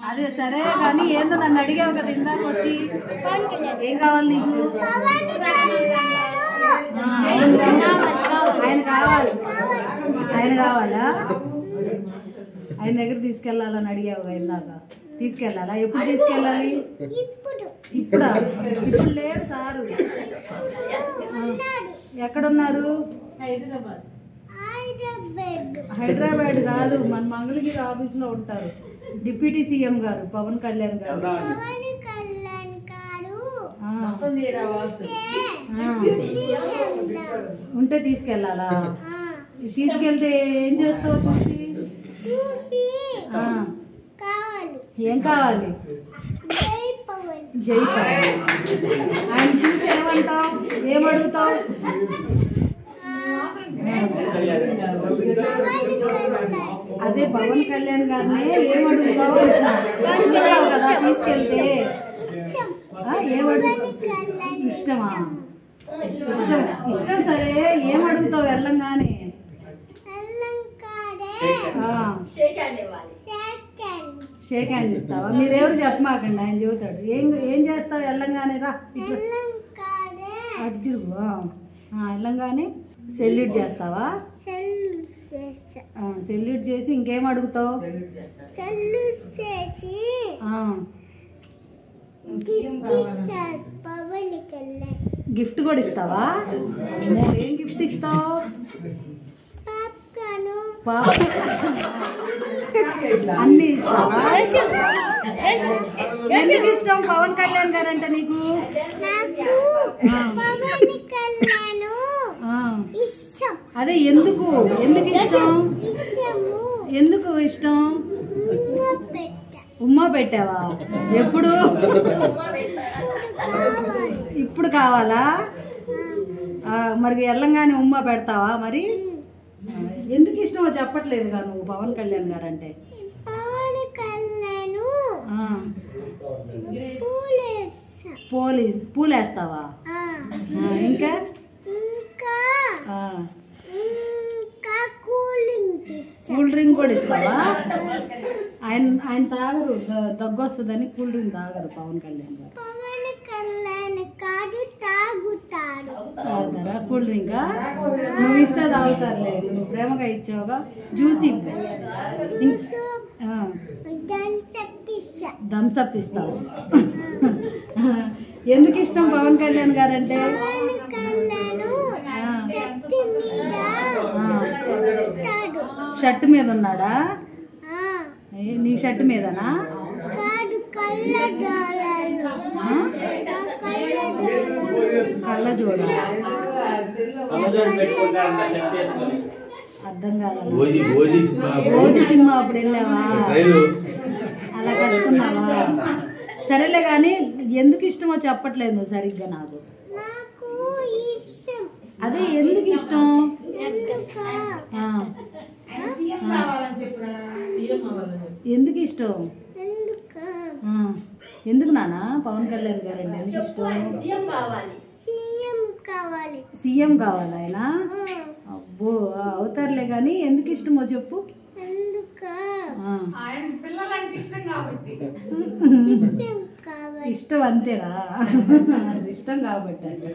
అదే సరే కానీ ఏందో నన్ను అడిగావు కదా ఇందాక వచ్చి ఏం కావాలి నీకు? ఆయన కావాలి, ఆయన కావాలా? ఆయన దగ్గర తీసుకెళ్ళాలని అడిగావుగా ఇందాక. తీసుకెళ్ళాలా? ఎప్పుడు తీసుకెళ్ళాలి? ఇప్పుడా? ఇప్పుడు లేరు సారు. ఎక్కడున్నారు? హైదరాబాద్ కాదు, మన మంగళగిరి ఆఫీస్లో ఉంటారు. డిప్యూటీ సీఎం గారు పవన్ కళ్యాణ్ గారు. ఉంటే తీసుకెళ్ళాలా? తీసుకెళ్తే ఏం చేస్తావు చూసి? ఏం కావాలి? జై పవన్. ఆయన చూసి ఏమంటావు? ఏమడుగుతావు? అదే పవన్ కళ్యాణ్ గారిని ఏమడుగుతావు కదా తీసుకెళ్తే? ఏమడుగు? ఇష్టమా? ఇష్టం. ఇష్టం సరే, ఏమడుగుతావు వెళ్ళంగానే? షేక్ హ్యాండ్ ఇస్తావా? మీరెవరు చెప్పమాకండి, ఆయన చెబుతాడు. ఏం చేస్తావు వెళ్ళంగానే? రా అటు తిరుగు. వెళ్ళంగానే సెల్యూట్ చేస్తావా? సెల్యూట్ చేసి ఇంకేం అడుగుతావు? గిఫ్ట్ కూడా ఇస్తావా? ఏం గిఫ్ట్ ఇస్తావు? అన్ని ఇస్తావా? ఎందుకు ఇష్టం పవన్ కళ్యాణ్ గారు అంటే నీకు? అదే ఎందుకు ఇష్టం? ఎందుకు ఇష్టం? ఉమ్మా పెట్టావా? ఎప్పుడు? ఇప్పుడు కావాలా? మరి వెళ్ళంగానే ఉమ్మా పెడతావా? మరి ఎందుకు ఇష్టమో చెప్పట్లేదుగా నువ్వు పవన్ కళ్యాణ్ గారు అంటే? పూలేస్తావా? ఇంకా కూల్ డ్రింక్ కూడా ఇస్తావా? ఆయన తాగరు, దగ్గు వస్తుందని కూల్ డ్రింక్ తాగరు పవన్ కళ్యాణ్ గారు. తాగుతారా కూల్ డ్రింకా? నువ్వు ఇస్తే తాగుతారులే, నువ్వు ప్రేమగా ఇచ్చావుగా. జ్యూస్ ఇవ్వు. థమ్స్అప్ ఇస్తావు. ఎందుకు ఇష్టం పవన్ కళ్యాణ్ గారు అంటే? షర్ట్ మీద ఉన్నాడా? నీ షర్ట్ మీదనా? కళ్ళజోడ అర్థం కాలేదు. ఓజీ సినిమా అప్పుడు వెళ్ళావా? అలా కట్టుకున్నావా? సరేలే కానీ ఎందుకు ఇష్టమో చెప్పట్లేదు నువ్వు సరిగ్గా నాకు. అదే ఎందుకు ఇష్టం? ఎందుకు ఇష్టం? ఎందుకు నానా పవన్ కళ్యాణ్ గారు అంటే ఎందుకు ఇష్టం? సీఎం కావాలి ఆయన? అబ్బో అవుతారులే కానీ ఎందుకు ఇష్టమో చెప్పు. ఇష్టం అంతేనా? ఇష్టం కాబట్టి అంటే